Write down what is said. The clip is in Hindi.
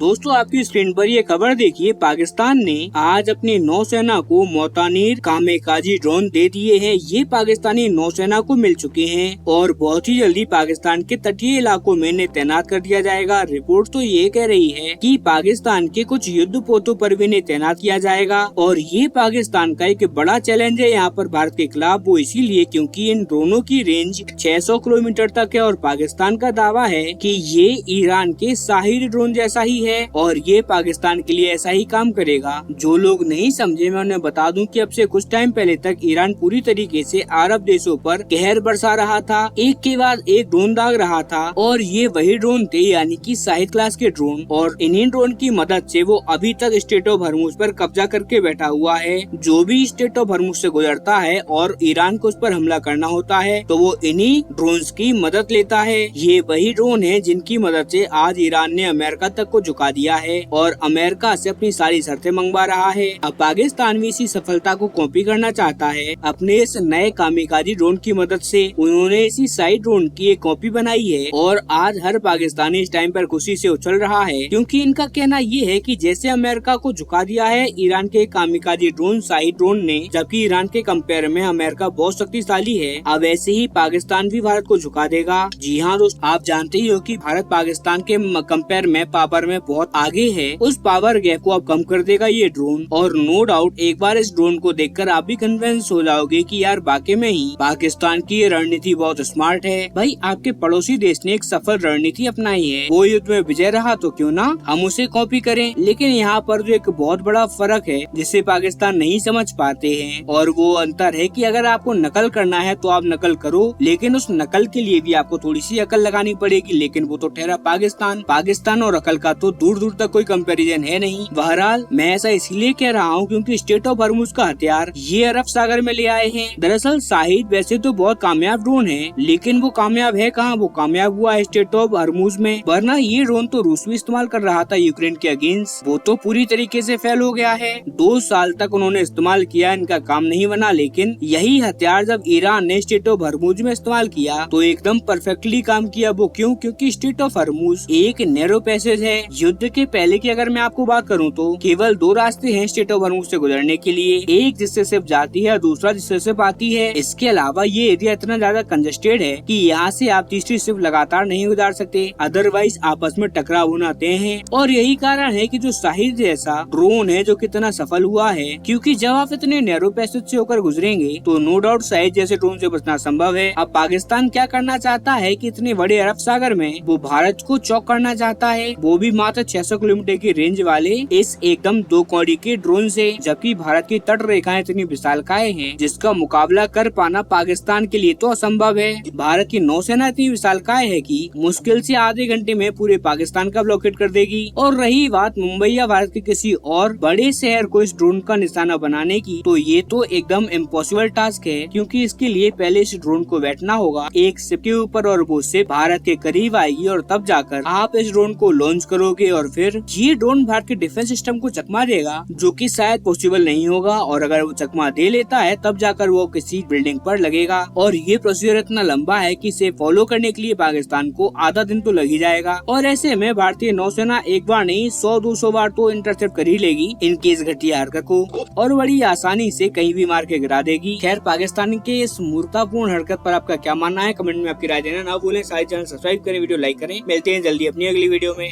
दोस्तों आपकी स्क्रीन पर ये खबर देखिए, पाकिस्तान ने आज अपनी नौसेना को मोतानीर कामेकाजी ड्रोन दे दिए हैं। ये पाकिस्तानी नौसेना को मिल चुके हैं और बहुत ही जल्दी पाकिस्तान के तटीय इलाकों में इन्हें तैनात कर दिया जाएगा। रिपोर्ट तो ये कह रही है कि पाकिस्तान के कुछ युद्ध पोतों पर भी इन्हें तैनात किया जाएगा और ये पाकिस्तान का एक बड़ा चैलेंज है यहाँ पर भारत के खिलाफ। वो इसीलिए क्योंकि इन ड्रोनों की रेंज 600 किलोमीटर तक है और पाकिस्तान का दावा है कि ये ईरान के शाहिद ड्रोन जैसा ही है और ये पाकिस्तान के लिए ऐसा ही काम करेगा। जो लोग नहीं समझे मैं उन्हें बता दूं कि अब से कुछ टाइम पहले तक ईरान पूरी तरीके से अरब देशों पर कहर बरसा रहा था, एक के बाद एक ड्रोन दाग रहा था और ये वही ड्रोन थे यानी कि शाहिद क्लास के ड्रोन। और इन्हीं ड्रोन की मदद से वो अभी तक स्टेट ऑफ हॉर्मुज पर कब्जा करके बैठा हुआ है। जो भी स्टेट ऑफ हॉर्मुज से गुजरता है और ईरान को उस पर हमला करना होता है तो वो इन्हीं ड्रोन्स की मदद लेता है। ये वही ड्रोन है जिनकी मदद से आज ईरान ने अमेरिका तक को झुका दिया है और अमेरिका से अपनी सारी शर्तें मंगवा रहा है। अब पाकिस्तान भी इसी सफलता को कॉपी करना चाहता है। अपने इस नए कामिकाजी ड्रोन की मदद से उन्होंने इसी शाहिद ड्रोन की एक कॉपी बनाई है और आज हर पाकिस्तानी इस टाइम पर खुशी से उछल रहा है क्योंकि इनका कहना ये है कि जैसे अमेरिका को झुका दिया है ईरान के कामिकाजी ड्रोन शाहिद ड्रोन ने, जबकि ईरान के कंपेयर में अमेरिका बहुत शक्तिशाली है, अब ऐसे ही पाकिस्तान भी भारत को झुका देगा। जी हाँ दोस्त, आप जानते ही हो कि भारत पाकिस्तान के कंपेयर में पावर में बहुत आगे है। उस पावर गैप को अब कम कर देगा ये ड्रोन और नो डाउट एक बार इस ड्रोन को देखकर आप भी कन्विंस हो जाओगे कि यार वाकई में ही पाकिस्तान की ये रणनीति बहुत स्मार्ट है। भाई आपके पड़ोसी देश ने एक सफल रणनीति अपनाई है, वो युद्ध में विजय रहा तो क्यों ना हम उसे कॉपी करें। लेकिन यहाँ पर जो एक बहुत बड़ा फर्क है जिसे पाकिस्तान नहीं समझ पाते हैं और वो अंतर है कि अगर आपको नकल करना है तो आप नकल करो, लेकिन उस नकल के लिए भी आपको थोड़ी सी अकल लगानी पड़ेगी। लेकिन वो तो ठहरा पाकिस्तान और अकल का तो दूर दूर तक कोई कंपैरिजन है नहीं। बहरहाल मैं ऐसा इसलिए कह रहा हूँ क्योंकि स्टेट ऑफ हॉर्मुज का हथियार ये अरब सागर में ले आए हैं। दरअसल शाहिद वैसे तो बहुत कामयाब ड्रोन है, लेकिन वो कामयाब है कहाँ, वो कामयाब हुआ है स्टेट ऑफ हॉर्मुज में। वरना ये ड्रोन तो रूस भी इस्तेमाल कर रहा था यूक्रेन के अगेंस्ट, वो तो पूरी तरीके से फेल हो गया है। 2 साल तक उन्होंने इस्तेमाल किया, इनका काम नहीं बना। लेकिन यही हथियार जब ईरान ने स्टेट ऑफ हॉर्मुज में इस्तेमाल किया तो एकदम परफेक्टली काम किया। वो क्यों? क्योंकि स्टेट ऑफ हॉर्मुज एक नैरो पैसेज है। युद्ध के पहले की अगर मैं आपको बात करूं तो केवल 2 रास्ते हैं स्टेट ऑफ हॉर्मुज से गुजरने के लिए, एक जिससे सिर्फ जाती है और दूसरा जिससे सिर्फ आती है। इसके अलावा ये एरिया इतना ज्यादा कंजेस्टेड है कि यहाँ से आप तीसरी सिर्फ लगातार नहीं गुजार सकते, अदरवाइज आपस में टकराव होना तय है। और यही कारण है कि जो शाहिद जैसा ड्रोन है जो कितना सफल हुआ है, क्योंकि जब आप इतने नैरो पैसेज से होकर गुजरेंगे तो नो डाउट शाहिद जैसे ड्रोन से बचना संभव है। अब पाकिस्तान क्या करना चाहता है कि इतने बड़े अरब सागर में वो भारत को चौक करना चाहता है, वो भी मात्र 600 किलोमीटर की रेंज वाले इस एकदम 2 कौड़ी के ड्रोन से। जबकि भारत की तट रेखाएं इतनी विशालकाय हैं जिसका मुकाबला कर पाना पाकिस्तान के लिए तो असंभव है। भारत की नौसेना इतनी विशालकाय है कि मुश्किल से आधे घंटे में पूरे पाकिस्तान का ब्लॉकेट कर देगी। और रही बात मुंबई या भारत के किसी और बड़े शहर को इस ड्रोन का निशाना बनाने की, तो ये तो एकदम इम्पॉसिबल टास्क है क्योंकि इसके लिए पहले इस ड्रोन को बैठना होगा एक शिप के ऊपर और वो शिप भारत के करीब आएगी और तब जाकर आप इस ड्रोन को लॉन्च करोगे और फिर ये ड्रोन भारत के डिफेंस सिस्टम को चकमा देगा, जो कि शायद पॉसिबल नहीं होगा। और अगर वो चकमा दे लेता है तब जाकर वो किसी बिल्डिंग पर लगेगा और ये प्रोसीजर इतना लंबा है कि इसे फॉलो करने के लिए पाकिस्तान को आधा दिन तो लग ही जाएगा। और ऐसे में भारतीय नौसेना एक बार नहीं 100-200 बार तो इंटरसेप्ट कर ही लेगी इनकी इस घटिया हरकत को और बड़ी आसानी से कहीं भी मार के गिरा देगी। खैर पाकिस्तान के इस मूर्खतापूर्ण हरकत पर आपका क्या मानना है, कमेंट में आपकी राय देना ना भूलें। सारे चैनल सब्सक्राइब करें, वीडियो लाइक करें। मिलते हैं जल्दी अपनी अगली वीडियो में।